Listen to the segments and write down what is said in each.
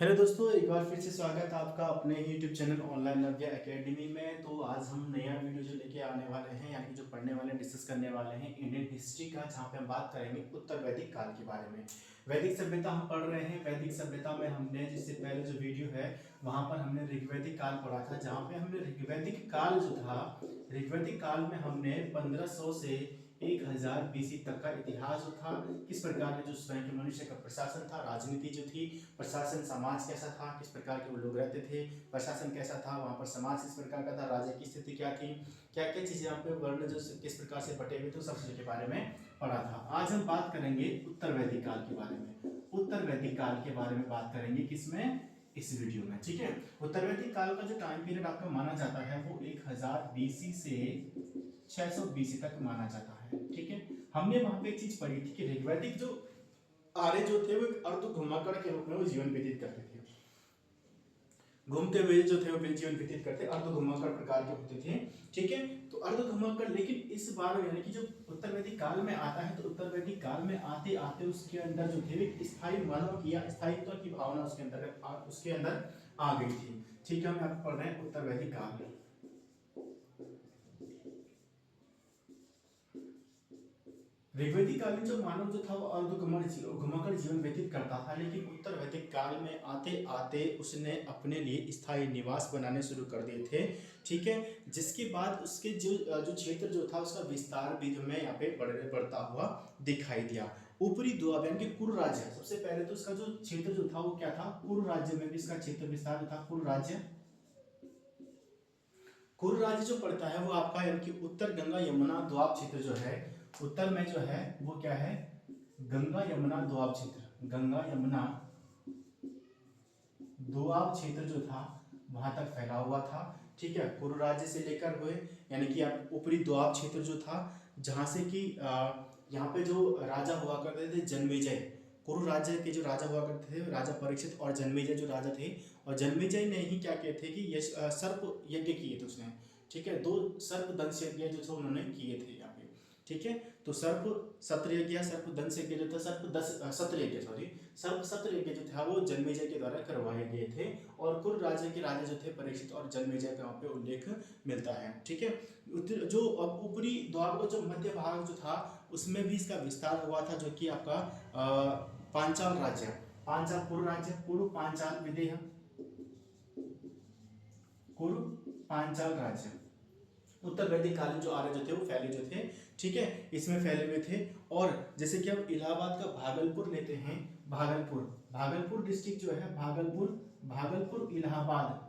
Hello दोस्तों, एक बार फिर से स्वागत है आपका अपने YouTube चैनल ऑनलाइन नव्या एकेडमी में। तो आज हम नया वीडियो जो लेके आने वाले हैं, यानी कि जो पढ़ने वाले डिस्कस करने वाले हैं इंडियन हिस्ट्री का, जहाँ पे हम बात करेंगे उत्तर वैदिक काल के बारे में। वैदिक सभ्यता हम पढ़ रहे हैं। वैदिक सभ्यता में हमने जिससे पहले जो वीडियो है वहाँ पर हमने ऋग्वैदिक काल पढ़ा था, जहाँ पे हमने ऋग्वैदिक काल जो था, ऋग्वैदिक काल में हमने 1500 से 1000 BC तक का इतिहास जो था, किस प्रकार के जो स्वयं के मनुष्य का प्रशासन था, राजनीति जो थी, प्रशासन समाज कैसा था, किस प्रकार के वो लोग रहते थे, प्रशासन कैसा था, वहाँ पर समाज किस प्रकार का था, राजा की स्थिति क्या थी, क्या क्या चीजें यहाँ पे वर्ण जो किस प्रकार से बटे हुए थे, सब चीजों के बारे में पढ़ा था। आज हम बात करेंगे उत्तर वैदिक काल के बारे में। उत्तर वैदिक काल के बारे में बात करेंगे किसमें, इस वीडियो में। ठीक है, उत्तर वैदिक काल का जो टाइम पीरियड आपका माना जाता है वो 1000 BC से 600 BC तक माना जाता है। ठीक है, हमने वहां पे एक चीज पढ़ी थी कि ऋग्वैदिक जो आर्य जो थे वो एक अर्ध घुमाकर के रूप में वो जीवन व्यतीत करते थे। घूमते हुए जो थे वो जीवन व्यतीत करते, अर्ध घुमाकर प्रकार के होते थे। ठीक है, तो अर्ध घुमाकर, लेकिन इस बार यानी कि जो उत्तर वैदिक काल में आता है, तो उत्तर वैदिक काल में आते आते उसके अंदर जो थे स्थायी मानव की या स्थायित्व की भावना उसके अंदर आ गई थी। ठीक है, हम यहाँ पढ़ रहे हैं उत्तर वैदिक काल में। ऋग्वैदिक काल में जो मानव जो था वो घुमाकर जीवन व्यतीत करता था, लेकिन उत्तर वैदिक काल में आते आते उसने अपने लिए स्थायी निवास बनाने शुरू कर दिए थे। ठीक है, जिसके बाद उसके जो क्षेत्र जो था उसका विस्तार भी जो मैं यहाँ पे बढ़ता हुआ दिखाई दिया। ऊपरी दुआब यानी कि कुरु राज्य, सबसे पहले तो उसका जो क्षेत्र जो था वो क्या था, कुरु राज्य में भी इसका क्षेत्र विस्तार जो था कुरु राज्य। कुरु राज्य जो पड़ता है वो आपका यानी कि उत्तर गंगा यमुना दोआब क्षेत्र जो है, उत्तर में जो है वो क्या है, गंगा यमुना दोआब क्षेत्र। गंगा यमुना दोआब क्षेत्र जो था वहां तक फैला हुआ था। ठीक है, कुरु राज्य से लेकर हुए यानी कि आप ऊपरी दोआब क्षेत्र जो था, जहां से कि यहाँ पे जो राजा हुआ करते थे जन्मेजय, कुरु राज्य के जो राजा हुआ करते थे राजा परीक्षित और जन्मेजय जो राजा थे, और जन्मेजय ने ही क्या किए थे कि सर्प यज्ञ किए थे उसने। ठीक है, 2 सर्प दंश यज्ञ जो थे उन्होंने किए थे यहाँ पे। ठीक है, तो सर्प सत्र यज्ञ, सर्प दंश यज्ञ जो था, सत्र यज्ञ, सॉरी, सर्प सत्र यज्ञ जो था वो जन्मेजय के द्वारा करवाए गए थे, और कुरु राज्य के राजा जो थे परीक्षित और जन्मेजय का वहाँ पे उल्लेख मिलता है। ठीक है, जो अब ऊपरी द्वार का जो मध्य भाग जो था उसमें भी इसका विस्तार हुआ था, जो कि आपका पांचाल राज्य, पांचाल कुरु राज्य, कुरु पांचाल विदेह, कुरु पांचाल राज्य। उत्तर वैदिक कालीन जो आर्य जो थे वो फैले जो थे, ठीक है, इसमें फैले हुए थे। और जैसे कि हम इलाहाबाद का भागलपुर लेते हैं, भागलपुर, भागलपुर डिस्ट्रिक्ट जो है, भागलपुर, भागलपुर इलाहाबाद,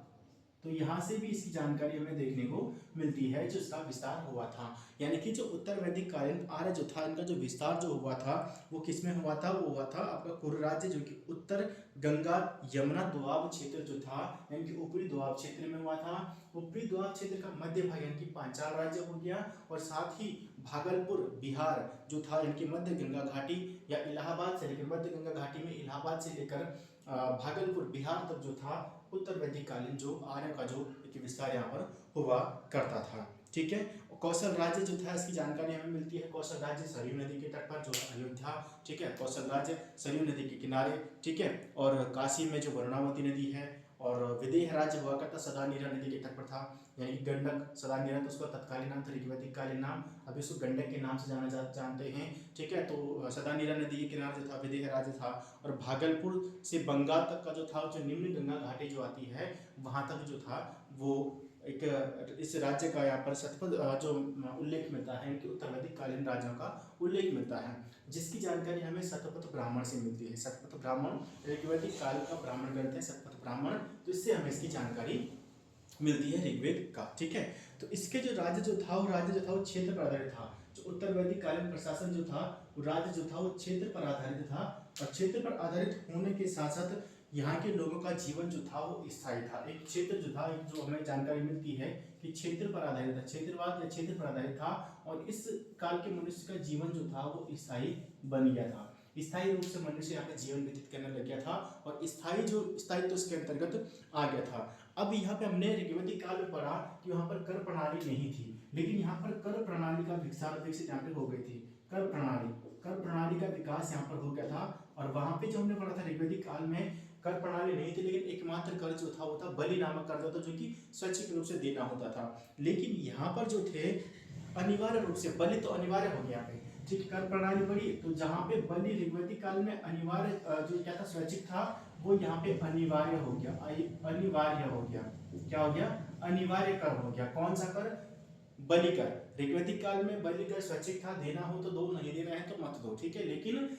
तो यहां से भी इसकी जानकारी हमें देखने को मिलती है, जो इसका विस्तार हुआ था। यानी कि जो उत्तर वैदिक कालीन आर्य जो था, इनका जो विस्तार जो हुआ था वो किसमें हुआ था, वो हुआ था आपका कुरु राज्य, जो कि उत्तर गंगा यमुना दोआब क्षेत्र जो था, यानी कि ऊपरी दोआब क्षेत्र में हुआ था। ऊपरी दोआब क्षेत्र का मध्य भाग यानी कि पांचाल राज्य हो गया, और साथ ही भागलपुर बिहार जो था, यानी कि मध्य गंगा घाटी या इलाहाबाद से लेकर, मध्य गंगा घाटी में इलाहाबाद से लेकर भागलपुर बिहार तक जो था, उत्तर वैदिक कालीन जो आर्य का जो एक विस्तार यहाँ पर हुआ करता था। ठीक है, कौशल राज्य जो था इसकी जानकारी हमें मिलती है, कौशल राज्य सरयू नदी के तट पर जो अयोध्या, ठीक है, कौशल राज्य सरयू नदी के किनारे, ठीक है, और काशी में जो वर्णावती नदी है, और विदेह राज्य हुआ करता सदानीरा नदी के तट पर था, यानी कि गंडक, सदानीरा तो उसका तत्कालीन नाम था, ऋग्वैदिक कालीन नाम, अभी उसको गंडक के नाम से जानते हैं। ठीक है, तो सदानीरा नदी के किनारे जो था विदेह राज्य था, और भागलपुर से बंगाल तक का जो था, जो निम्न गंगा घाटी जो आती है वहां तक जो था वो एक इस राज्य का यहाँ पर शतपथ जो उल्लेख मिलता है, इनके उत्तर वैदिक कालीन राज्यों का उल्लेख मिलता है, जिसकी जानकारी हमें शतपथ ब्राह्मण से मिलती है। शतपथ ब्राह्मण ऋग्वैदिक काल का ब्राह्मण ग्रंथ है शतपथ ब्राह्मण, तो इससे हमें इसकी जानकारी मिलती है ऋग्वेद का। ठीक है, तो इसके जो राज्य जो था वो राज्य जो था वो क्षेत्र पर आधारित था। जो उत्तर वैदिक कालीन प्रशासन जो था वो राज्य जो था वो क्षेत्र पर आधारित था, और क्षेत्र पर आधारित होने के साथ साथ यहाँ के लोगों का जीवन जो था वो स्थायी था। एक क्षेत्र जो था, एक जो हमें जानकारी मिलती है कि क्षेत्र पर आधारित था, क्षेत्रवाद या क्षेत्र पर आधारित था, और इस काल के मनुष्य का जीवन जो था वो स्थायी बन गया था। स्थायी रूप से मनुष्य यहाँ पे जीवन व्यतीत करने लग गया था, और स्थायी तो उसके अंतर्गत आ गया था। अब यहाँ पे हमने ऋग्वैदिक काल में पढ़ा कि वहां पर कर प्रणाली नहीं थी, लेकिन यहाँ पर कर प्रणाली का विकसित यहाँ पे हो गई थी। कर प्रणाली का विकास यहाँ पर हो गया था, और वहां पे जो हमने पढ़ा था ऋग्वैदिक काल में कर प्रणाली नहीं थी, लेकिन एकमात्र कर जो था वो था बलि नामक कर था, जो कि स्वैच्छिक रूप से देना होता था। लेकिन यहाँ पर जो थे अनिवार्य रूप से, बलि तो अनिवार्य हो गया पे, ठीक, कर प्रणाली बड़ी, तो जहाँ पे बलि ऋग्वेदिक काल में अनिवार्य जो क्या था स्वैच्छिक था, वो यहाँ पे अनिवार्य हो गया, अनिवार्य हो गया, क्या हो गया, अनिवार्य कर हो गया। कौन सा कर, बलि कर। ऋग्वेदिक काल में बलि कर स्वैच्छिक था, देना हो तो दो, नहीं देना है तो मत दो, ठीक है। लेकिन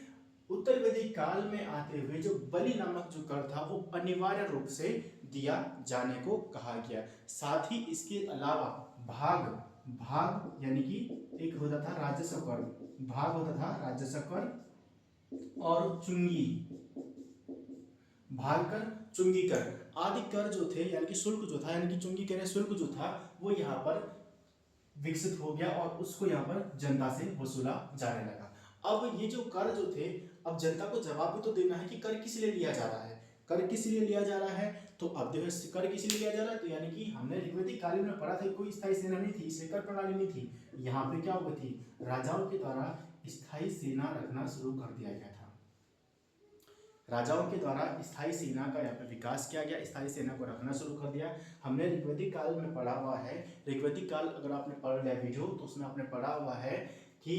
उत्तर वैदिक काल में आते हुए जो बलि नामक जो कर था वो अनिवार्य रूप से दिया जाने को कहा गया। साथ ही इसके अलावा भाग, भाग यानी कि एक होता था राजस्व कर, भाग होता था राजस्व कर, और चुंगी, भाग कर, चुंगी कर आदि कर जो थे, यानी कि शुल्क जो था, यानी कि चुंगी कर शुल्क जो था वो यहाँ पर विकसित हो गया और उसको यहाँ पर जनता से वसूला जाने लगा। अब ये जो कर जो थे, अब जनता को जवाब भी तो देना है कि कर किस लिए लिया जा रहा है, कर किस लिए लिया जा रहा है। तो अब देखो कर किस लिए लिया जा रहा है, तो यानी कि हमने ऋग्वेदिक काल में पढ़ा था कोई स्थायी सेना नहीं थी, इसलिए कर प्रणाली नहीं थी। यहाँ पे क्या हुई थी, राजाओं के द्वारा स्थायी सेना रखना शुरू कर दिया गया था। राजाओं के द्वारा स्थायी सेना का यहाँ पे विकास किया गया, स्थायी सेना को रखना शुरू कर दिया। हमने ऋग्वेदिक काल में पढ़ा हुआ है, ऋग्वेदिक काल अगर आपने पढ़ लिया वीडियो तो उसमें आपने पढ़ा हुआ है कि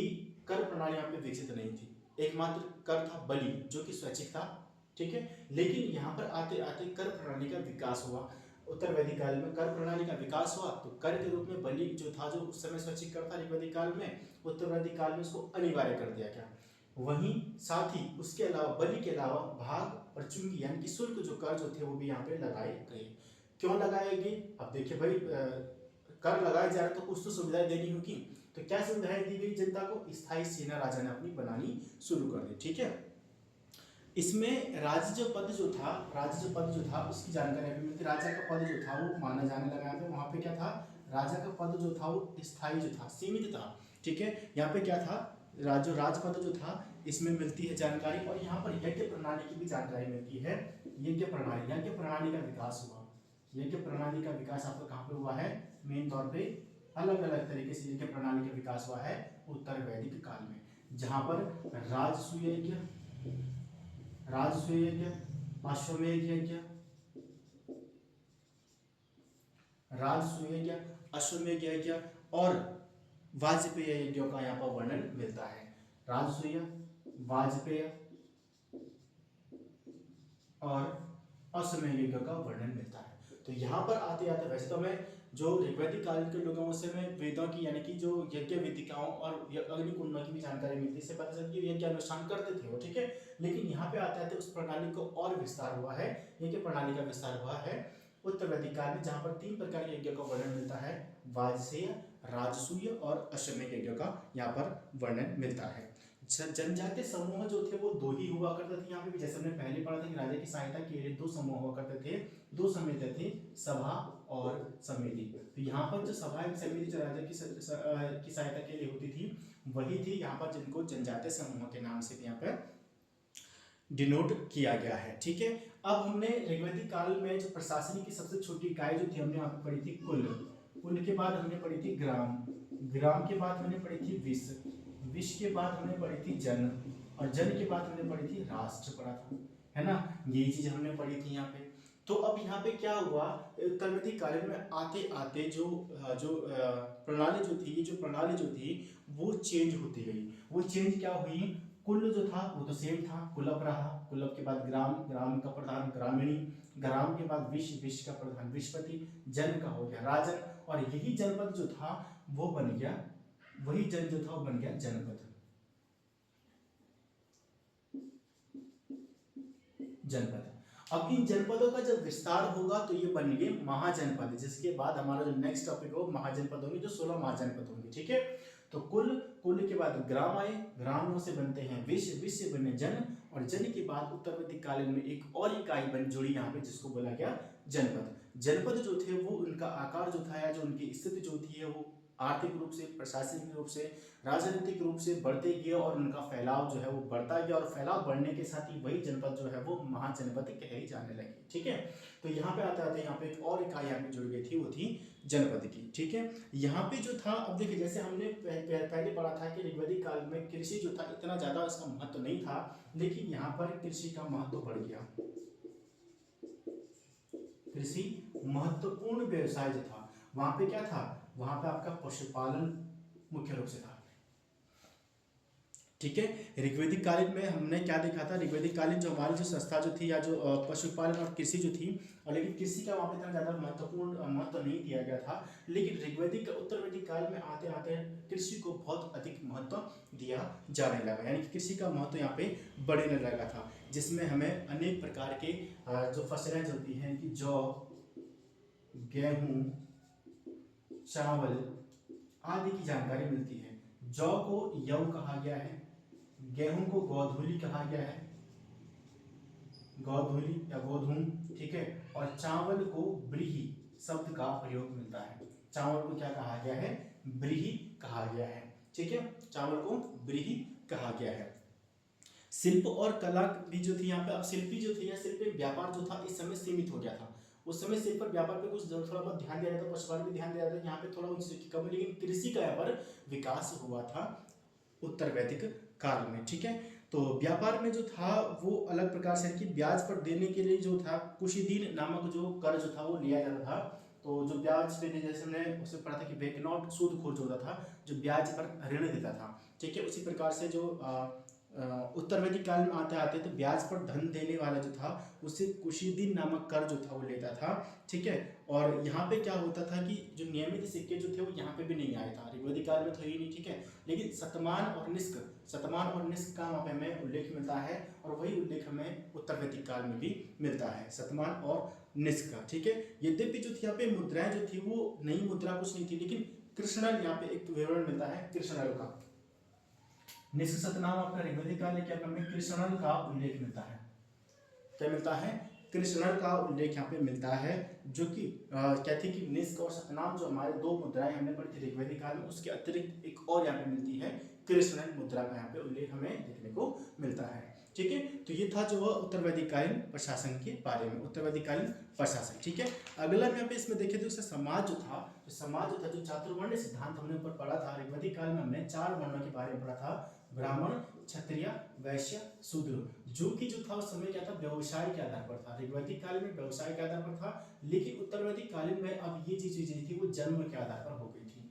कर प्रणाली यहाँ पे विकसित नहीं थी, एकमात्र कर था बलि जो कि स्वैच्छिक था, ठीक है। लेकिन यहाँ पर आते आते कर प्रणाली का विकास हुआ। उत्तर वैदिक काल में कर प्रणाली का विकास हुआ तो कर के रूप में बलि जो था, जो उस समय स्वैच्छिक कर था ऋग्वेदिक काल में, उत्तर वैदिक काल में उसको अनिवार्य कर दिया गया। वहीं साथ ही उसके अलावा बलि के अलावा भाग और चुंगी यानी कि शुल्क जो कर जो थे वो भी यहाँ पे लगाए गए। क्यों लगाए गए, अब देखिए भाई कर लगाए जा रहे तो कुछ तो सुविधाएं देनी होगी, तो क्या सुविधाएं दी गई जनता को, स्थायी सेना राजा ने अपनी बनानी शुरू कर दी, ठीक है। इसमें राज्य पद जो था, राज्य पद जो था उसकी जानकारी अभी मिलती। राजा का पद जो था वो माना जाने लगा, यहाँ पे वहां पे क्या था, राजा का पद जो था वो स्थायी जो था, सीमित था, ठीक है। यहाँ पे क्या था, राजपद जो था इसमें मिलती है जानकारी, और यहाँ पर यज्ञ प्रणाली की भी जानकारी मिलती है। यज्ञ प्रणाली का विकास हुआ, यज्ञ प्रणाली का विकास आपका कहाँ पे हुआ है, मेन तौर पे अलग अलग तरीके से यज्ञ प्रणाली का विकास हुआ है उत्तर वैदिक काल में, जहाँ पर राजसूय यज्ञ, अश्वमेध यज्ञ, राजसूय यज्ञ, अश्वमेध यज्ञ और वाजपेय यज्ञों का यहाँ पर वर्णन मिलता है। राजसूय, वाजपेय और अश्वमेध यज्ञों का वर्णन मिलता है। तो यहाँ पर आते आते, वैसे तो मैं जो ऋग्वैदिक काल के लोगों से मैं वेदों की यानी कि जो यज्ञ वेदिकाओं और अग्निकुंडों की भी जानकारी मिलती है, इससे पता चलता है कि यज्ञ अनुष्ठान करते थे वो, ठीक है। लेकिन यहाँ पे आते आते उस प्रणाली को और विस्तार हुआ है, यज्ञ प्रणाली का विस्तार हुआ है उत्तर वैदिक काल में, जहाँ पर 3 प्रकार के यज्ञ का वर्णन मिलता है, वाजसेय, राजसूय और अश्वमेध यज्ञ का यहाँ पर वर्णन मिलता है। जनजातीय समूह जो थे वो 2 ही हुआ करते थे। यहाँ पे भी जैसे हमने पहले पढ़ा था कि राजा की सहायता के लिए 2 समूह हुआ करते थे, 2 समिति थे, सभा और समिति। तो यहाँ पर जो सभा एवं समिति जो राजा की सहायता के लिए होती थी वही थी यहाँ पर, जिनको जनजातीय समूह के नाम से भी यहाँ पर डिनोट किया गया है, ठीक है। अब हमने ऋग्वैदिक काल में जो प्रशासनिक की सबसे छोटी इकाई जो थी हमने यहाँ पे पढ़ी थी कुल, कुल के बाद हमने पढ़ी थी ग्राम, ग्राम के बाद हमने पढ़ी थी विश्व, विश्व के बाद हमने पढ़ी थी जन, और जन के बाद हमने पढ़ी थी राष्ट्र, पढ़ा था, है ना, ये चीज हमने पढ़ी थी यहाँ पे। तो अब यहाँ पे क्या हुआ, उत्तर वैदिक काल में आते आते जो प्रणाली जो थी, ये जो प्रणाली जो थी वो चेंज होती गई। वो चेंज क्या हुई, कुल जो था वो तो सेम था, कुलप रहा, कुलप के बाद ग्राम, ग्राम का प्रधान ग्रामीणी, ग्राम के बाद विश्व, विश्व का प्रधान विश्वपति, जन का हो गया राजन, और यही जनपद जो था वो बन गया, वही जन जो था वो बन गया जनपद, जनपद। अब इन जनपदों का जब विस्तार होगा तो ये बन गए महाजनपद, जिसके बाद हमारा जो नेक्स्ट टॉपिक हो महाजनपद होंगे, जो 16 महाजनपद होंगे, ठीक है। तो कुल, कुल के बाद ग्राम आए, ग्रामों से बनते हैं विश्व, विश्व से बने जन, और जन के बाद उत्तर वैदिक काल में एक और इकाई बन जुड़ी यहाँ पे, जिसको बोला गया जनपद। जनपद जो थे वो उनका आकार जो था या जो उनकी स्थिति जो थी है वो आर्थिक रूप से, प्रशासनिक रूप से, राजनीतिक रूप से बढ़ते गए, और उनका फैलाव जो है वो बढ़ता गया, और फैलाव बढ़ने के साथ ही वही जनपद जो है वो महाजनपद कही जाने लगी, ठीक है। तो यहाँ पे आते आते यहाँ पे एक और इकाई यहाँ पे जुड़ गई थी, वो थी जनपद की, ठीक है। यहाँ पे जो था, अब देखिए जैसे हमने पहले पढ़ा था कि ऋग्वैदिक काल में कृषि जो था इतना ज्यादा इसका महत्व नहीं था, लेकिन यहाँ पर कृषि का महत्व बढ़ गया, कृषि महत्वपूर्ण व्यवसाय जो था, वहां पे क्या था, वहां पे आपका पशुपालन मुख्य रूप से था। ठीक है, ऋग्वैदिक कालीन में हमने क्या देखा था, ऋग्वैदिक कालीन जो हमारी जो संस्था जो थी या जो पशुपालन और कृषि जो थी, और लेकिन कृषि का वहाँ पे इतना ज़्यादा महत्वपूर्ण महत्व नहीं दिया गया था, लेकिन ऋग्वैदिक उत्तर वैदिक काल में आते आते कृषि को बहुत अधिक महत्व दिया जाने लगा, यानी कि कृषि का महत्व यहाँ पे बढ़ने लगा था, जिसमें हमें अनेक प्रकार के जो फसलें जो होती हैं कि जौ, गेहूँ, चावल आदि की जानकारी मिलती है। जौ को यव कहा गया है, गेहूं को गोधूली कहा गया है, गोधूली या गोधूम, ठीक है, और चावल को ब्रीही शब्द का प्रयोग मिलता है। चावल को क्या कहा गया है, ब्रीही कहा गया है, ठीक है, चावल को ब्रीही कहा गया है। शिल्प और कला भी जो थी यहाँ पे, अब शिल्पी जो थी या शिल्प व्यापार जो था इस समय सीमित हो गया था। उस समय शिल्प और व्यापार पे कुछ थोड़ा बहुत ध्यान दिया जाता, पशुपालन पे ध्यान दिया जाता, यहाँ पे थोड़ा उन चीजों की कमी, लेकिन कृषि का यहाँ पर विकास हुआ था उत्तर वैदिक काल में, ठीक है। तो व्यापार में जो था वो अलग प्रकार से कि ब्याज पर देने के लिए जो था कुशीदीन नामक जो कर जो था वो लिया जाता था। तो जो ब्याज पे जैसे हमने उसमें पढ़ा था कि बैंक नोट सूदखोर जो होता था, जो ब्याज पर ऋण देता था, ठीक है, उसी प्रकार से जो उत्तर वैदिक काल में आते आते तो ब्याज पर धन देने वाला जो था उससे कुशीदीन नामक कर जो था वो लेता था, ठीक है। और यहाँ पे क्या होता था कि जो नियमित सिक्के जो थे वो यहाँ पे भी नहीं आए था, ऋग्वैदिक काल में तो ही नहीं, ठीक है, लेकिन शतमान और निष्क का वहाँ पे हमें उल्लेख मिलता है, और वही उल्लेख हमें उत्तर वैदिक काल में भी मिलता है, शतमान और निष्क का, ठीक है। यद्यपि जो थी यहाँ पे मुद्राएं जो थी वो नई मुद्रा कुछ नहीं थी, लेकिन कृष्णल यहाँ पे एक विवरण मिलता है कृष्णल का। निष्क शतनाम आपका ऋग्वैदिक काल है, क्या हमें कृष्णल का उल्लेख मिलता है, क्या मिलता है, कृष्णल का उल्लेख यहाँ पे मिलता है, जो कि कहती कि निष्क और शतनाम जो हमारे दो मुद्राएं हमने पढ़ी थी ऋग्वैदिक काल में, उसके अतिरिक्त एक और यहाँ पे मिलती है कृष्णल मुद्रा का यहाँ पे उल्लेख हमें देखने को मिलता है, ठीक है। तो ये था जो उत्तर वैदिक कालीन प्रशासन के बारे में, उत्तर वैदिक कालीन प्रशासन, ठीक है। अगला यहाँ पे इसमें देखे तो उसका समाज जो था, जो चातुर्वर्ण सिद्धांत हमने ऊपर पढ़ा था, ऋग्वैदिक काल में हमने 4 वर्णों के बारे में पढ़ा था, ब्राह्मण, क्षत्रिय, वैश्य, शूद्र, जो कि जो था उस समय क्या था, व्यवसाय के आधार पर था। ऋग्वैदिक काल में व्यवसाय के आधार पर था, लेकिन उत्तर वैदिक कालीन में अब ये चीजें थी वो जन्म के आधार पर हो गई थी,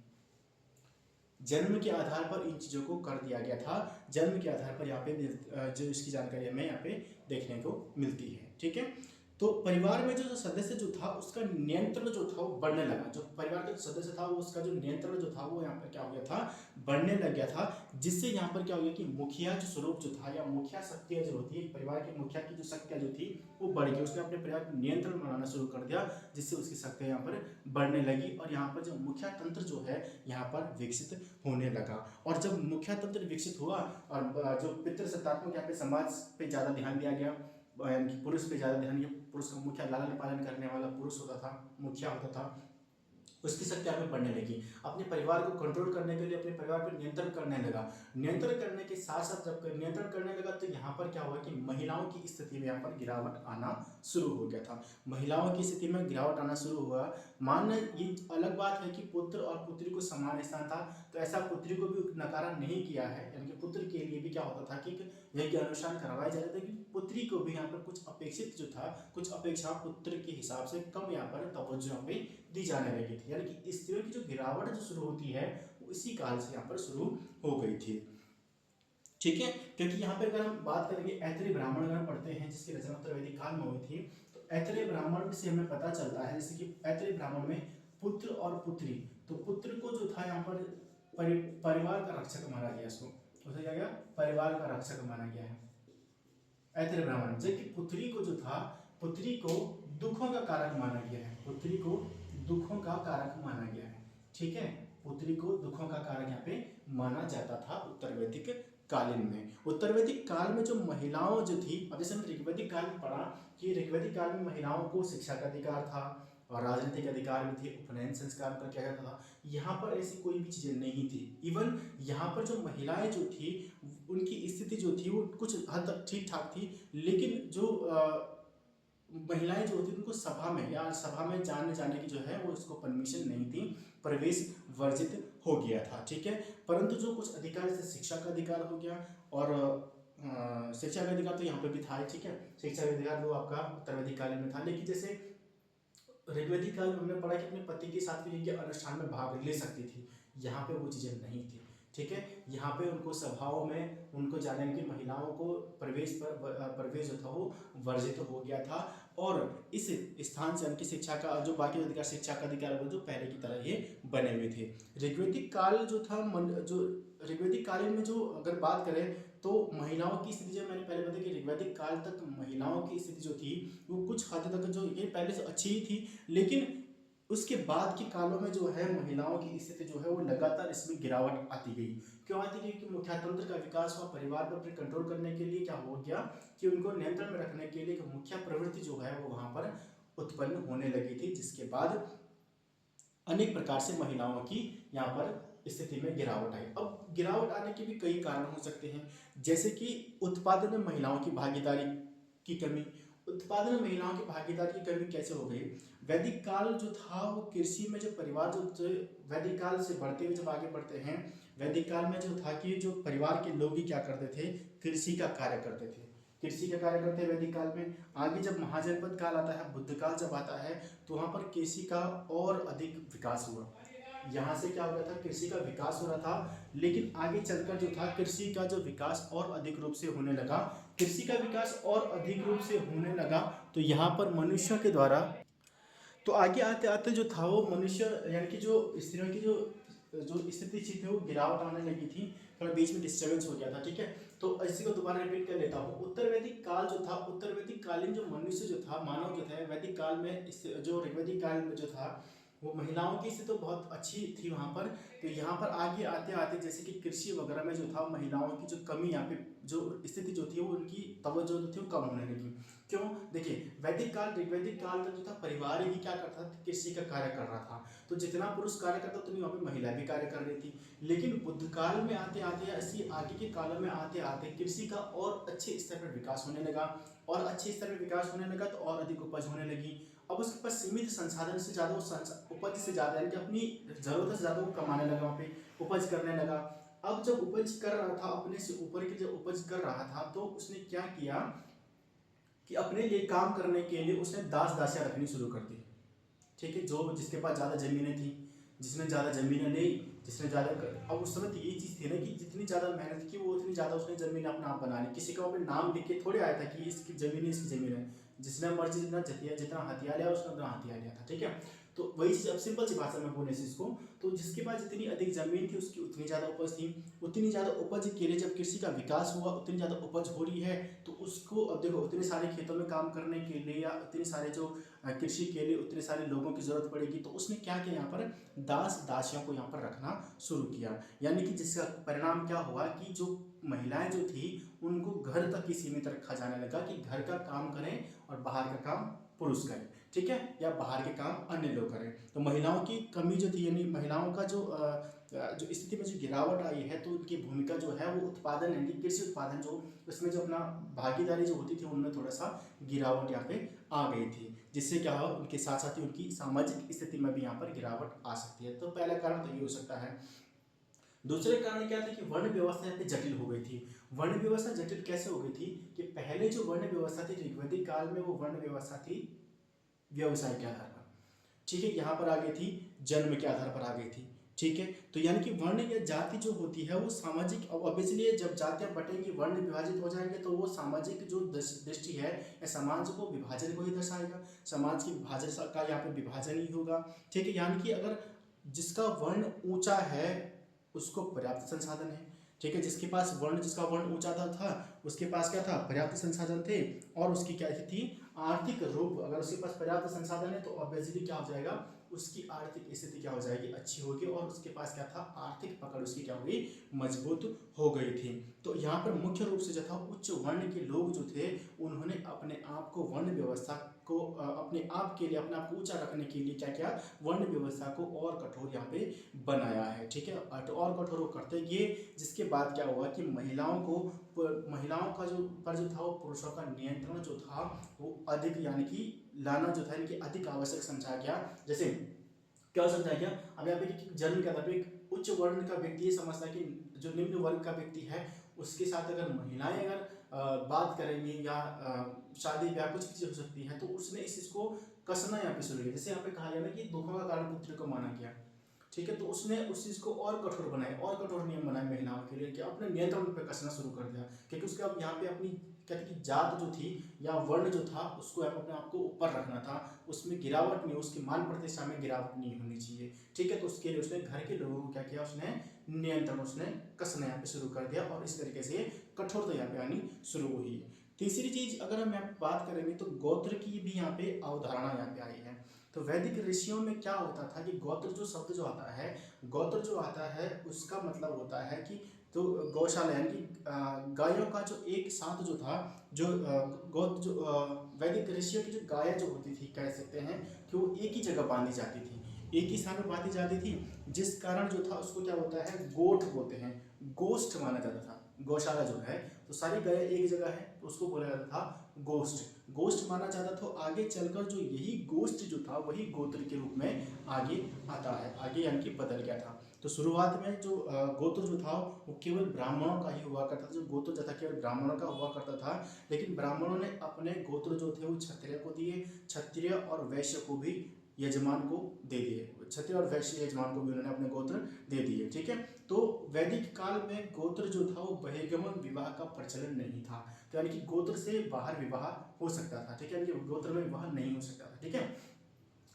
जन्म के आधार पर इन चीजों को कर दिया गया था, जन्म के आधार पर यहाँ पे जो इसकी जानकारी हमें यहाँ पे देखने को मिलती है, ठीक है। तो परिवार में जो सदस्य जो था उसका नियंत्रण जो था वो बढ़ने लगा, जो परिवार का सदस्य था वो उसका जो नियंत्रण जो था वो यहाँ पर क्या हो गया था, बढ़ने लग गया था, जिससे यहाँ पर क्या हो गया कि मुखिया जो स्वरूप जो था या मुखिया शक्तियाँ जो होती है, परिवार के मुखिया की जो शक्तियाँ जो थी वो बढ़ गई, उसने अपने परिवार पर नियंत्रण बनाना शुरू कर दिया, जिससे उसकी शक्तियाँ यहाँ पर बढ़ने लगी, और यहाँ पर जो मुखिया तंत्र जो है यहाँ पर विकसित होने लगा। और जब मुखिया तंत्र विकसित हुआ और जो पितृसत्तात्मक यहाँ पे समाज पे ज़्यादा ध्यान दिया गया, यानी कि पुरुष पे ज़्यादा ध्यान दिया, पुरुष का मुखिया लालन पालन करने वाला पुरुष होता था, मुखिया होता था, उसकी शक्ति यहाँ पे बढ़ने लगी, अपने परिवार को कंट्रोल करने के लिए अपने परिवार पर नियंत्रण करने लगा। नियंत्रण करने के साथ साथ जब नियंत्रण करने लगा तो यहाँ पर क्या हुआ कि महिलाओं की स्थिति में यहाँ पर गिरावट आना शुरू हो गया था, महिलाओं की स्थिति में गिरावट आना शुरू हुआ। मान ये अलग बात है कि पुत्र और पुत्री को समान स्थान था, तो ऐसा पुत्री को भी नकारा नहीं किया है, यानी कि पुत्र के लिए भी क्या होता था कि यज्ञ अनुष्ठान करवाया जाता था कि पुत्री को भी यहाँ पर कुछ अपेक्षित जो था, कुछ अपेक्षा पुत्र के हिसाब से कम यहाँ पर तवज्जो यहाँ पे दी जाने लगी थी, यानी कि स्त्रियों की जो गिरावट जो शुरू होती है वो इसी काल से यहाँ पर शुरू हो गई थी, ठीक है। क्योंकि यहाँ पर अगर हम बात करेंगे ऐतरेय ब्राह्मण अगर पढ़ते हैं जिसकी रचना उत्तर वैदिक काल में हुई थी, तो ऐतरेय ब्राह्मण से हमें पता चलता है जैसे कि ऐतरेय ब्राह्मण में पुत्र और पुत्री, तो पुत्र को जो था यहाँ पर परिवार का रक्षक माना गया, इसको उसे क्या गया, परिवार का रक्षक माना गया है ऐतरेय ब्राह्मण, जबकि पुत्री को जो था, पुत्री को दुखों का कारक माना गया है, पुत्री को दुखों का कारक माना गया है, ठीक है, पुत्री को दुखों का कारक यहाँ पे माना जाता था उत्तर वैदिक कालीन में। उत्तर वैदिक काल में जो महिलाओं जो थी, अब जैसे हमने ऋग्वैदिक काल में पढ़ा कि ऋग्वैदिक काल में महिलाओं को शिक्षा का अधिकार था और राजनीतिक अधिकार भी थे, उपनयन संस्कार का क्या जाता था, यहाँ पर ऐसी कोई भी चीजें नहीं थी। इवन यहाँ पर जो महिलाएं जो थी उनकी स्थिति जो थी वो कुछ हद तक ठीक ठाक थी, लेकिन जो महिलाएं जो होती थी उनको सभा में या सभा में जाने की जो है वो उसको परमिशन नहीं थी, प्रवेश वर्जित हो गया था, ठीक है। परंतु जो कुछ अधिकार जैसे शिक्षा का अधिकार हो गया और शिक्षा का अधिकार तो यहाँ पे भी था, ठीक है, शिक्षा का अधिकार वो आपका उत्तर वैदिक काल में था, लेकिन जैसे ऋग्वैदिक काल में हमने पढ़ा कि अपने पति के साथ भी ये अनुष्ठान में भाग ले सकती थी। यहाँ पे वो चीज़ें नहीं थी। ठीक है, यहाँ पे उनको सभाओं में उनको जाने की महिलाओं को प्रवेश जो था वो वर्जित हो गया था। और इस स्थान से उनकी शिक्षा का जो बाकी अधिकार, शिक्षा का अधिकार, वो जो पहले की तरह ये बने हुए थे। ऋग्वैदिक काल जो था जो ऋग्वैदिक काल में जो अगर बात करें तो महिलाओं की स्थिति, जो मैंने पहले बताया कि ऋग्वैदिक काल तक महिलाओं की स्थिति जो थी वो कुछ हद तक जो ये पहले से अच्छी ही थी, लेकिन उसके बाद के कालों में जो है महिलाओं की स्थिति जो है वो लगातार इसमें गिरावट आती गई। क्यों आती गई? कि मुख्यतंत्र का विकास हुआ, परिवार पर अपने कंट्रोल करने के लिए क्या हो गया कि उनको नियंत्रण में रखने के लिए मुख्य प्रवृत्ति जो है वो वहां पर उत्पन्न होने लगी थी, जिसके बाद अनेक प्रकार से महिलाओं की यहाँ पर स्थिति में गिरावट आई। अब गिरावट आने के भी कई कारण हो सकते हैं, जैसे कि उत्पादन में महिलाओं की भागीदारी की कमी। उत्पादन में महिलाओं की भागीदारी की कमी कैसे हो गई? वैदिक काल जो था वो कृषि में जो परिवार जो वैदिक काल से बढ़ते हुए जब आगे बढ़ते हैं, वैदिक काल में जो था कि जो परिवार के लोग ही क्या करते थे? कृषि का कार्य करते थे। कृषि का कार्य करते हैं वैदिक काल में। आगे जब महाजनपद काल आता है, बुद्ध काल जब आता है, तो वहाँ पर कृषि का और अधिक विकास हुआ। यहाँ से क्या हो रहा था? कृषि का विकास हो रहा था, लेकिन आगे चलकर जो था कृषि का जो विकास और अधिक रूप से होने लगा। कृषि का विकास और अधिक रूप से होने लगा तो यहाँ पर मनुष्य के द्वारा, तो आगे आते आते जो था वो मनुष्य यानी कि जो स्त्रियों की जो स्थिति थी वो गिरावट आने लगी थी, थोड़ा बीच में डिस्टर्बेंस हो गया था। ठीक है, तो इसी को दोबारा रिपीट कर लेता हूँ। उत्तर वैदिक काल जो था, उत्तर वैदिक कालीन जो मनुष्य जो था, मानव जो था, वैदिक काल में जो ऋग्वैदिक काल में जो था वो महिलाओं की स्थिति तो बहुत अच्छी थी वहाँ पर। तो यहाँ पर आगे आते आते जैसे कि कृषि वगैरह में जो था महिलाओं की जो कमी, यहाँ पे जो स्थिति जो थी वो उनकी तवज्जो जो थी वो कम होने लगी। क्यों? देखिए, वैदिक काल ऋग्वैदिक काल तक जो था परिवार ही क्या करता था? कृषि का कार्य कर रहा था। तो जितना पुरुष कार्य करता उतनी वहाँ पे महिला भी कार्य कर रही थी। लेकिन बुद्ध काल में आते आते या इसी आगे के कालों में आते आते कृषि का और अच्छे स्तर पर विकास होने लगा, और अच्छे स्तर पर विकास होने लगा तो और अधिक उपज होने लगी। अब उसके पास सीमित संसाधन से ज़्यादा उपज से ज़्यादा यानी कि अपनी ज़रूरत से ज़्यादा वो कमाने लगा, वहाँ पे उपज करने लगा। अब जब उपज कर रहा था, अपने से ऊपर की जब उपज कर रहा था, तो उसने क्या किया कि अपने लिए काम करने के लिए उसने दास दासियां रखनी शुरू कर दी। ठीक है, जो जिसके पास ज़्यादा ज़मीनें थी, जिसने ज़्यादा ज़मीनें ली, जिसने ज़्यादा अब उस समय तो ये चीज़ थी ना कि जितनी ज़्यादा मेहनत की वो उतनी ज़्यादा उसने ज़मीन अपना आप बना ली। किसी का वहाँ पे नाम लिख के थोड़े आया था कि इसकी ज़मीन है, इसकी ज़मीन है। जिसने मर्जी जितना हथियार लिया उसने उतना हथियार लिया था। ठीक है, तो वही चीज़ अब सिंपल सी भाषा में बोलने से इसको, तो जिसके पास जितनी अधिक ज़मीन थी उसकी उतनी ज़्यादा उपज थी। उतनी ज़्यादा उपज के लिए जब कृषि का विकास हुआ, उतनी ज़्यादा उपज हो रही है, तो उसको अब देखो उतने सारे खेतों में काम करने के लिए या उतने सारे जो कृषि के लिए उतने सारे लोगों की ज़रूरत पड़ेगी, तो उसने क्या किया? यहाँ पर दास दासियों को यहाँ पर रखना शुरू किया। यानी कि जिसका परिणाम क्या हुआ कि जो महिलाएं जो थी उनको घर तक ही सीमित रखा जाने लगा कि घर का काम करें और बाहर का काम पुरुष करें। ठीक है, या बाहर के काम अन्य लोग करें। तो महिलाओं की कमी जो थी, यानी महिलाओं का जो स्थिति में जो गिरावट आई है, तो उनकी भूमिका जो है वो उत्पादन यानी कृषि उत्पादन जो उसमें जो अपना भागीदारी जो होती थी उनमें थोड़ा सा गिरावट यहाँ पे आ गई थी, जिससे क्या हो उनके साथ साथ ही उनकी सामाजिक स्थिति में भी यहाँ पर गिरावट आ सकती है। तो पहला कारण तो ये हो सकता है। दूसरे कारण क्या था कि वर्ण व्यवस्था यहाँ पे जटिल हो गई थी। वर्ण व्यवस्था जटिल कैसे हो गई थी कि पहले जो वर्ण व्यवस्था थी ऋग्वैदिक काल में, वो वर्ण व्यवस्था थी व्यवसाय के आधार पर। ठीक है, यहाँ पर आ गई थी जन्म के आधार पर आ गई थी। ठीक है, तो यानी कि वर्ण या जाति जो होती है वो सामाजिक, अब ऑब्वियसली जब जातियां बटेंगी वर्ण विभाजित हो जाएंगे, तो वो सामाजिक जो दृष्टि है या समाज को विभाजन को ही दर्शाएगा। समाज की विभाजन का यहाँ पे विभाजन ही होगा। ठीक है, यानी कि अगर जिसका वर्ण ऊंचा है उसको पर्याप्त संसाधन है। ठीक है, जिसका वर्ण ऊंचा था उसके पास क्या था? पर्याप्त संसाधन थे, और उसकी क्या थी? आर्थिक रूप, अगर उसके पास पर्याप्त संसाधन है तो ऑब्वियसली क्या हो जाएगा? उसकी आर्थिक स्थिति क्या हो जाएगी? अच्छी होगी, और उसके पास क्या था? आर्थिक पकड़ उसकी क्या हो गई? मजबूत हो गई थी। तो यहाँ पर मुख्य रूप से जो था उच्च वर्ण के लोग जो थे उन्होंने अपने आप को वर्ण व्यवस्था को अपने आप के लिए, अपने आप को ऊंचा रखने के लिए क्या किया? वर्ण व्यवस्था को और कठोर यहाँ पे बनाया है। ठीक है, और कठोर वो करते ये, जिसके बाद क्या हुआ कि महिलाओं का जो था वो पुरुषों का नियंत्रण जो था वो अधिक यानी कि लाना जो था इनकी अधिक आवश्यक समझा गया। जैसे क्या समझा गया? अब यहाँ पे जन्म के आधार पर एक उच्च वर्ण का व्यक्ति ये समझता है कि जो निम्न वर्ग का व्यक्ति है उसके साथ अगर महिलाएं अगर बात करेंगे या शादी ब्याह कुछ भी चीज़ हो सकती है, तो उसने इस चीज़ को कसना यहाँ पे शुरू किया। जैसे यहाँ पे कहा गया ना कि दुखों का कारण पुत्री को माना गया, ठीक है, तो उसने उस चीज़ को और कठोर बनाया, और कठोर नियम बनाए महिलाओं के लिए, कि अपने नियंत्रण पे कसना शुरू कर दिया, क्योंकि उसके अब यहाँ पे अपनी कहते कि जात जो थी या वर्ण जो था उसको अपने आप को ऊपर रखना था, उसमें गिरावट नहीं, उसकी मान प्रतिष्ठा में गिरावट नहीं होनी चाहिए, ठीक है। तो उसके लिए उसने घर के लोगों को क्या किया, उसने नियंत्रण, उसने कसना यहाँ पे शुरू कर दिया, और इस तरीके से कठोरता यहाँ पे आनी शुरू हुई। तीसरी चीज अगर हम यहाँ पे बात करेंगे तो गोत्र की भी यहाँ पे अवधारणा यहाँ पे आई है। तो वैदिक ऋषियों में क्या होता था कि गोत्र जो शब्द जो आता है, गोत्र जो आता है उसका मतलब होता है कि तो गौशाला यानी कि गायों का जो एक साथ जो था, जो गोत्र जो वैदिक ऋषियों की जो गायें जो होती थी, कह सकते हैं कि वो एक ही जगह बांधी जाती थी, एक ही स्थान में बांधी जाती थी, जिस कारण जो था उसको क्या होता है, गोठ बोलते हैं, गोष्ठ माना जाता था। गौशाला जो है तो सारी गायें एक जगह है तो उसको बोला जाता था गोष्ठ, गोष्ठ माना जाता था। आगे चलकर जो यही गोष्ठ जो था वही गोत्र के रूप में आगे आता है, आगे यानी कि बदल गया था। तो शुरुआत में जो गोत्र जो था वो केवल ब्राह्मणों का ही हुआ करता था, जो गोत्र जो था केवल ब्राह्मणों का हुआ करता था, लेकिन ब्राह्मणों ने अपने गोत्र जो थे वो क्षत्रिय को दिए, क्षत्रिय और वैश्य को भी यजमान को दे दिए, क्षत्रिय और वैश्य यजमान को भी उन्होंने अपने गोत्र दे दिए, ठीक है। तो वैदिक काल में गोत्र जो था वो बहिर्गमन विवाह का प्रचलन नहीं था, तो यानी कि गोत्र से बाहर विवाह हो सकता था, ठीक है, यानी कि गोत्र में विवाह नहीं हो सकता था, ठीक है।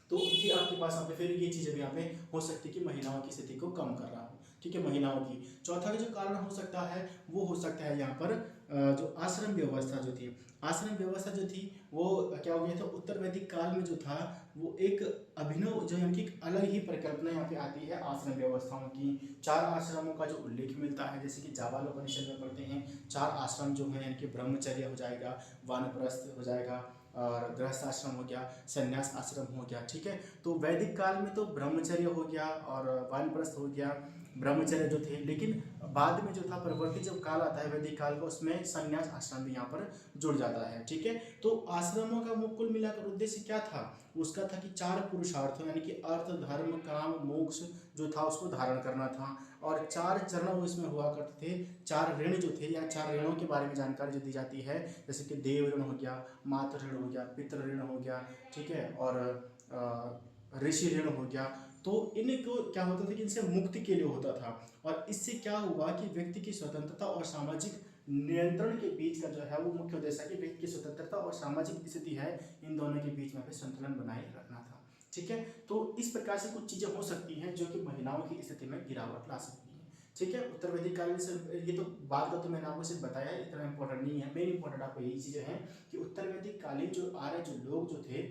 तो ये आपके पास यहाँ पे फिर ये चीज़ें भी यहाँ पे हो सकती है कि महिलाओं की स्थिति को कम कर रहा हो, ठीक है, महिलाओं की। चौथा जो कारण हो सकता है वो हो सकता है यहाँ पर जो आश्रम व्यवस्था जो थी, आश्रम व्यवस्था जो थी वो क्या हो गया था, उत्तर वैदिक काल में जो था वो एक अभिनव जो है कि एक अलग ही परिकल्पना यहाँ पे आती है आश्रम व्यवस्थाओं की। 4 आश्रमों का जो उल्लेख मिलता है, जैसे कि जाबालोपनिषद में पढ़ते हैं 4 आश्रम जो है यानी कि ब्रह्मचर्य हो जाएगा, वानप्रस्थ हो जाएगा, और गृहस्थ आश्रम हो गया, संन्यास आश्रम हो गया, ठीक है। तो वैदिक काल में तो ब्रह्मचर्य हो गया और वानप्रस्थ हो गया, ब्रह्मचर्य जो थे, लेकिन बाद में जो था प्रवर्ती जब काल आता है वैदिक काल का, उसमें संन्यास आश्रम भी यहाँ पर जुड़ जाता है, ठीक है। तो आश्रमों का कुल मिलाकर उद्देश्य क्या था, उसका था कि 4 पुरुषार्थों यानी कि अर्थ धर्म काम मोक्ष जो था उसको धारण करना था, और 4 चरण इसमें हुआ करते थे। 4 ऋण जो थे या 4 ऋणों के बारे में जानकारी जो दी जाती है, जैसे कि देव ऋण हो गया, मातृ ऋण हो गया, पितृ ऋण हो गया, ठीक है, और ऋषि ऋण हो गया। तो इनको क्या होता था कि इनसे मुक्ति के लिए होता था, और इससे क्या हुआ कि व्यक्ति की स्वतंत्रता और सामाजिक नियंत्रण के बीच का जो है वो मुख्य उद्देश्य है कि व्यक्ति की स्वतंत्रता और सामाजिक स्थिति है इन दोनों के बीच में संतुलन बनाए रखना था, ठीक है। तो इस प्रकार से कुछ चीजें हो सकती हैं जो कि महिलाओं की स्थिति में गिरावट ला सकती है, ठीक है। उत्तर वैदिक काल में सिर्फ ये तो बात का तो मैंने आपको सिर्फ बताया, इतना इंपॉर्टेंट नहीं है, मेन इंपॉर्टेंट आपको यही चीजें हैं कि उत्तर वैदिक कालीन जो आर्य जो लोग जो थे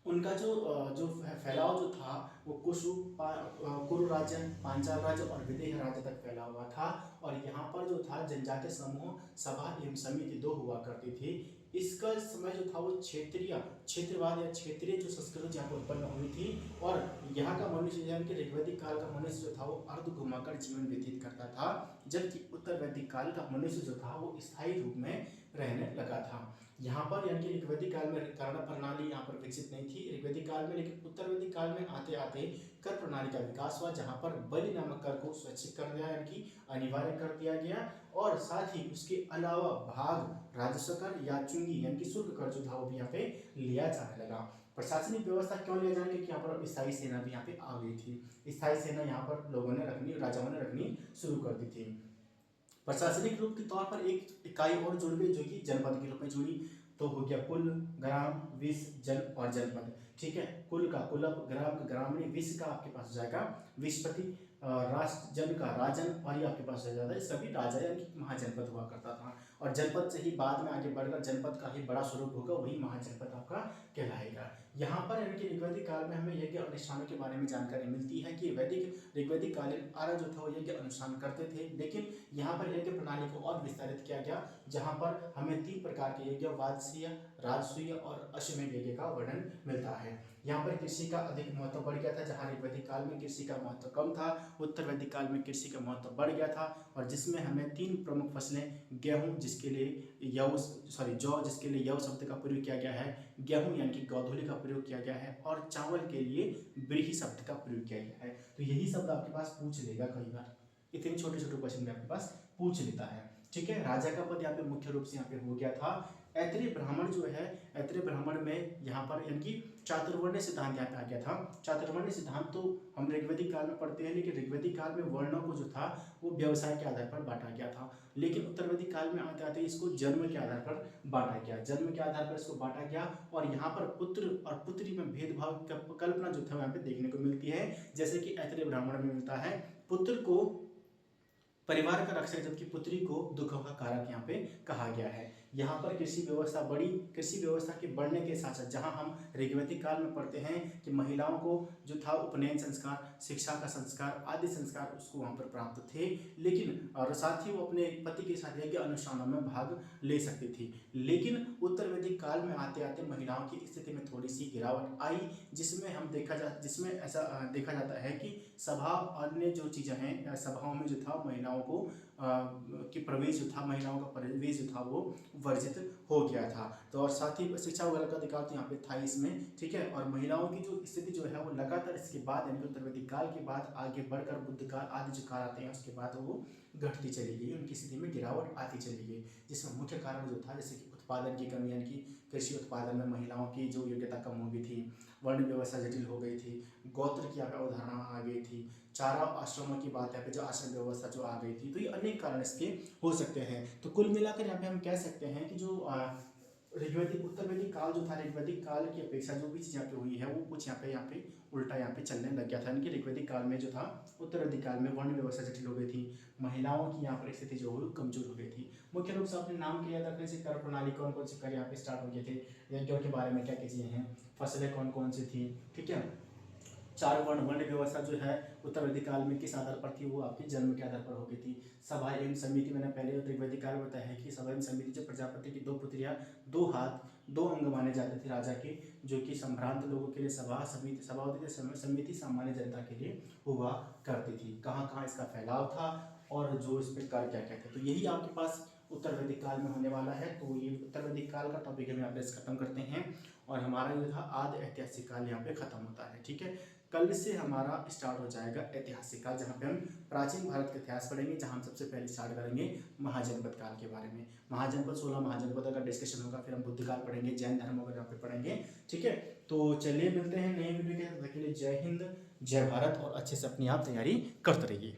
उनका जो फैलाव जो था वो कुरु राज्य, पांचाल राज्य और विदेह राज्य तक फैला हुआ था। और यहाँ पर जो था जनजातीय समूह सभा एवं समिति 2 हुआ करती थी। इसका समय जो था वो क्षेत्रवाद या क्षेत्रीय जो संस्कृति यहाँ पर उत्पन्न हुई थी, और यहाँ का मनुष्य यानी कि ऋग्वैदिक काल का मनुष्य जो था वो अर्ध घुमाकर जीवन व्यतीत करता था, जबकि उत्तर वैदिक काल का मनुष्य जो था वो स्थायी रूप में रहने लगा था। यहाँ पर यानी कि ऋग्वैदिक काल में कर्ण प्रणाली यहाँ पर विकसित नहीं थी ऋग्वैदिक काल में, लेकिन उत्तर वैदिक काल में आते आते कर प्रणाली का विकास हुआ, जहाँ पर बलि नामक कर को स्वैच्छिक कर दिया यानी कि अनिवार्य कर दिया गया, और साथ ही उसके अलावा भाग राजस्व कर या चुंगी यानी कि शुल्क कर जो था वो भी यहाँ पे लिया जाने लगा। प्रशासनिक व्यवस्था क्यों लिया जाने, क्योंकि यहाँ पर स्थायी सेना भी यहाँ पे आ गई थी, स्थायी सेना यहाँ पर लोगों ने रखनी, राजाओं ने रखनी शुरू कर दी थी। प्रशासनिक रूप के तौर पर एक इकाई और जुड़ गई जो कि जनपद के रूप में जुड़ी, तो हो गया कुल, ग्राम, विश, जन और जनपद, ठीक है। कुल का कुलप, ग्राम का ग्रामणी, विश का आपके पास हो जाएगा विशपति, राष्ट्र जन का राजन, और ये आपके पास हो जाता है सभी राजा यानी कि महाजनपद हुआ करता था। और जनपद से ही बाद में आगे बढ़कर जनपद का ही बड़ा स्वरूप होगा, वही महाजनपद आपका कहलाएगा। यहाँ पर यानी कि ऋग्वैदिक काल में हमें यज्ञ अनुष्ठानों के बारे में जानकारी मिलती है कि ऋग्वैदिक कालीन आर्य जो था वो यज्ञ अनुष्ठान करते थे, लेकिन यहाँ पर यज्ञ प्रणाली को और विस्तारित किया गया, जहाँ पर हमें 3 प्रकार के यज्ञ वाजसीय, राजसूय और अश्वमेध यज्ञ का वर्णन मिलता है। यहाँ पर कृषि का अधिक महत्व बढ़ गया था, जहाँ ऋग्वैदिक काल में कृषि का महत्व कम था, उत्तर वैदिक काल में कृषि का महत्व बढ़ गया था, और जिसमें हमें 3 प्रमुख फसलें, गेहूं जिसके लिए जौ जिसके लिए यव शब्द का प्रयोग किया गया है, गेहूं यानी कि गौधूली का प्रयोग किया गया है, और चावल के लिए व्रीहि शब्द का प्रयोग किया गया है। तो यही शब्द आपके पास पूछ लेगा कई बार, इतने छोटे छोटे क्वेश्चन में आपके पास पूछ लेता है, ठीक है, राजा का पद यहाँ पे मुख्य रूप से यहाँ पे हो गया था। ऐत्रेय ब्राह्मण जो है, ऐत्रेय ब्राह्मण में यहाँ पर यानी कि चातुर्वर्ण्य सिद्धांत यहाँ पे आ गया था। चातुर्वर्ण्य सिद्धांत तो हम ऋग्वैदिक काल में पढ़ते हैं, लेकिन ऋग्वैदिक काल में वर्णों को जो था वो व्यवसाय के आधार पर बांटा गया था, लेकिन उत्तर वैदिक काल में आते आते इसको जन्म के आधार पर बांटा गया, जन्म के आधार पर इसको बांटा गया। और यहाँ पर पुत्र और पुत्री में भेदभाव का कल्पना जो था यहाँ पे देखने को मिलती है, जैसे कि ऐत्रेय ब्राह्मण में मिलता है, पुत्र को परिवार का रक्षक जबकि पुत्री को दुखों का कारक यहाँ पे कहा गया है। यहाँ पर कृषि व्यवस्था बढ़ी, कृषि व्यवस्था के बढ़ने के साथ साथ जहाँ हम ऋग्वैदिक काल में पढ़ते हैं कि महिलाओं को जो था उपनयन संस्कार, शिक्षा का संस्कार आदि संस्कार उसको वहाँ पर प्राप्त थे, लेकिन और साथ ही वो अपने पति के साथ यज्ञ अनुष्ठानों में भाग ले सकती थी। लेकिन उत्तर वैदिक काल में आते आते महिलाओं की स्थिति में थोड़ी सी गिरावट आई, जिसमें ऐसा देखा जाता है कि सभा अन्य जो चीज़ें हैं, सभाओं में जो था महिलाओं को कि प्रवेश जो था, महिलाओं का प्रवेश जो था वो वर्जित हो गया था। तो और साथ ही शिक्षा वगैरह का अधिकार तो यहाँ पे था इसमें, ठीक है। और महिलाओं की जो स्थिति जो है वो लगातार इसके बाद यानी उत्तर वैदिक काल के बाद आगे बढ़कर बुद्ध काल आदि जो काल आते हैं उसके बाद वो घटती चली गई, उनकी स्थिति में गिरावट आती चली गई, जिसमें मुख्य कारण जो था जैसे कि उत्पादन की कमी, यानी कि कृषि उत्पादन में महिलाओं की जो योग्यता कम हो गई थी, वर्ण व्यवस्था जटिल हो गई थी, गोत्र की यहाँ पे अवधारणा आ गई थी, चारा आश्रमों की बात यहाँ पे जो आश्रम व्यवस्था जो आ गई थी, तो ये अनेक कारण इसके हो सकते हैं। तो कुल मिलाकर यहाँ पे हम कह सकते हैं कि जो ऋग्वैदिक उत्तर वैदिक काल जो था, ऋग्वैदिक काल की अपेक्षा जो भी चीज़ यहाँ पे हुई है वो कुछ यहाँ पे उल्टा यहाँ पे चलने लग गया था। यानी कि ऋग्वैदिक काल में जो था, उत्तर वैदिक काल में वर्ण व्यवस्था जटिल हो गई थी, महिलाओं की यहाँ पर स्थिति जो हुई कमजोर हो गई थी। मुख्य रूप से अपने नाम के याद रखने से कर प्रणाली कौन कौन से कर यहाँ पे स्टार्ट हो गए थे, यज्ञों के बारे में क्या क्या चीज़ें हैं, फसलें कौन कौन सी थी, ठीक है। चार वर्ण व्यवस्था जो है उत्तर वैदिक काल में किस आधार पर थी, वो आपके जन्म के आधार पर हो गई थी। सभा एवं समिति, मैंने पहले ऋग्वैदिक काल में बताया है कि सभा एवं समिति जो प्रजापति की दो पुत्रियां, दो हाथ दो अंग माने जाते थे राजा के, जो कि संभ्रांत लोगों के लिए सभा समिति सभा होती थी, समिति सामान्य जनता के लिए हुआ करती थी। कहाँ कहाँ इसका फैलाव था और जो इस पर कर क्या क्या थे, तो यही आपके पास उत्तर वैदिक काल में होने वाला है। तो ये उत्तर वैदिक काल का टॉपिक हम यहाँ पे खत्म करते हैं और हमारा जो था आदि ऐतिहासिक काल यहाँ पे खत्म होता है, ठीक है। कल से हमारा स्टार्ट हो जाएगा ऐतिहासिक काल, जहाँ पे हम प्राचीन भारत का इतिहास पढ़ेंगे, जहाँ हम सबसे पहले स्टार्ट करेंगे महाजनपद काल के बारे में। महाजनपद 16 महाजनपद का डिस्कशन होगा, फिर हम बुद्ध काल पढ़ेंगे, जैन धर्म वगैरह यहाँ पे पढ़ेंगे, ठीक है। तो चलिए मिलते हैं नए वीडियो के साथ, जय हिंद जय भारत और अच्छे से अपनी आप तैयारी करते रहिए।